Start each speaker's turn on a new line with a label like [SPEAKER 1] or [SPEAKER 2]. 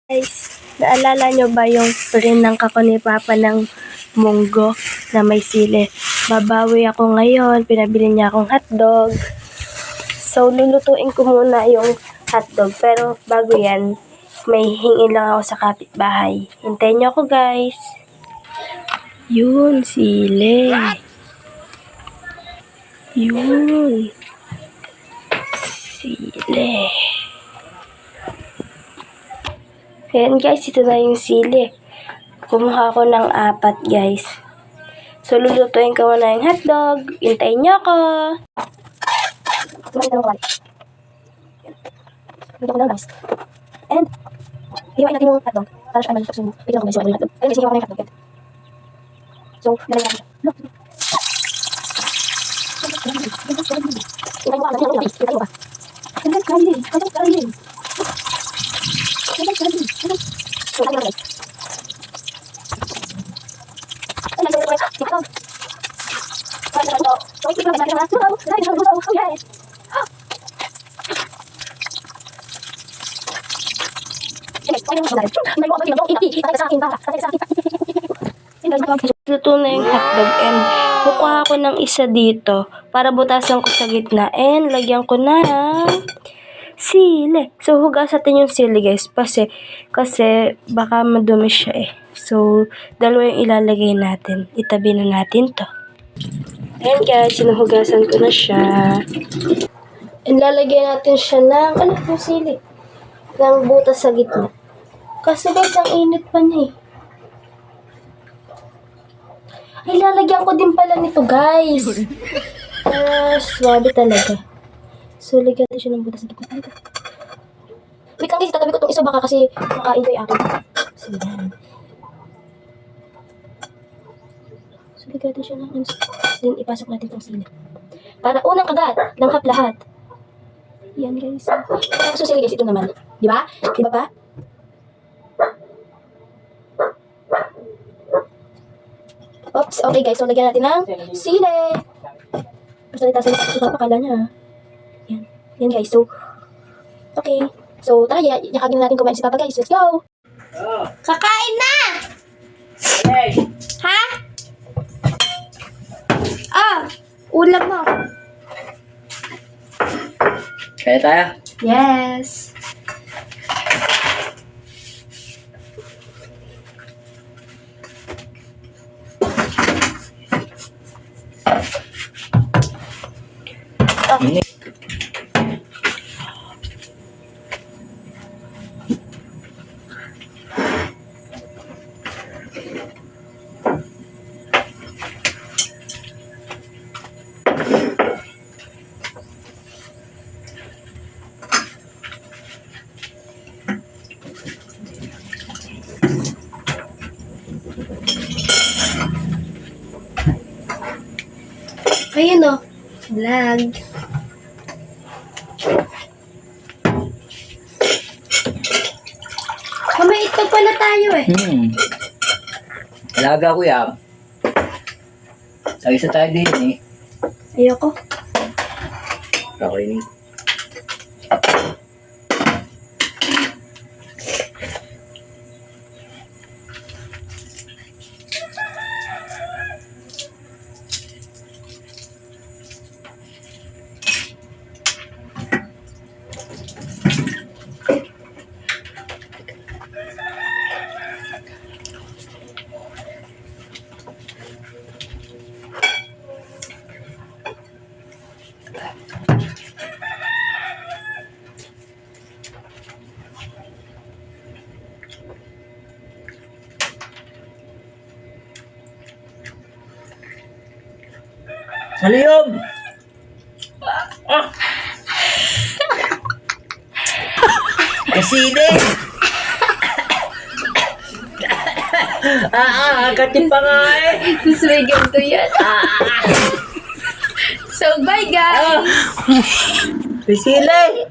[SPEAKER 1] Guys, naalala nyo ba yung pinangka ko ni Papa ng munggo na may sili? Babawi ako ngayon, pinabili niya akong hotdog. So, lulutuin ko muna yung hotdog. Pero bago yan, may hingi lang ako sa kapitbahay. Hintayin nyo ako, guys. Yun, sili. Yun. Sili. Ayan guys, ito na yung sili. Kumuha ko ng 4 guys. So, lulutuin ko muna yung hotdog. Hintayin nyo ako. Luto ko na guys. And, hiwain natin yung hotdog. Para siya malapag sumo. Pwede lang ko guys, hiwain yung hotdog. Ayun guys, hiwain ko na yung hotdog. So, nalagyan natin siya. Hintayin mo ka. Hintayin mo ka. Hintayin mo ka. Luto na yung hotdog and kukuha ko ng isa dito para butasan ko sa gitna and lagyan ko ng sili. So, hugasan natin yung sili guys kasi baka madumi siya eh. So, dalawa yung ilalagay natin. Itabi na natin to. Ayan guys, sinuhugasan ko na siya. And lalagyan natin siya ng, yung sili? Ng butas sa gitna. Kasi guys, ang init pa niya eh. Ay, lalagyan ko din pala nito guys. Swabe talaga. So, lagyan natin siya ng butas sa gitna. Wait lang guys, tatabi ko itong isa baka kasi makain ko yung akin. So, yan. So, lagyan natin siya ng then ipasok natin itong sili. Para unang kagat, langhap lahat. Yan guys. So, sili guys, ito naman. Di ba? Di ba pa? Oops, okay guys, so lagyan natin ng sili. Pasalita sa ipapakala niya. Yan. Yan guys, so okay. So, tara, yakagin natin kumain si Papa guys. Let's go! Kakain na!
[SPEAKER 2] Hey!
[SPEAKER 1] Ha? Ulam mo.
[SPEAKER 2] Kaya tayo?
[SPEAKER 1] Yes. Ayun o. Vlog. May itlog pala tayo eh.
[SPEAKER 2] Alaga ko yan. Isa tayo din eh.
[SPEAKER 1] Ayoko.
[SPEAKER 2] Okay ni. Haliyom! Kaside! Katipa nga eh!
[SPEAKER 1] Suswigyan to yan. So, bye guys!
[SPEAKER 2] Kasile!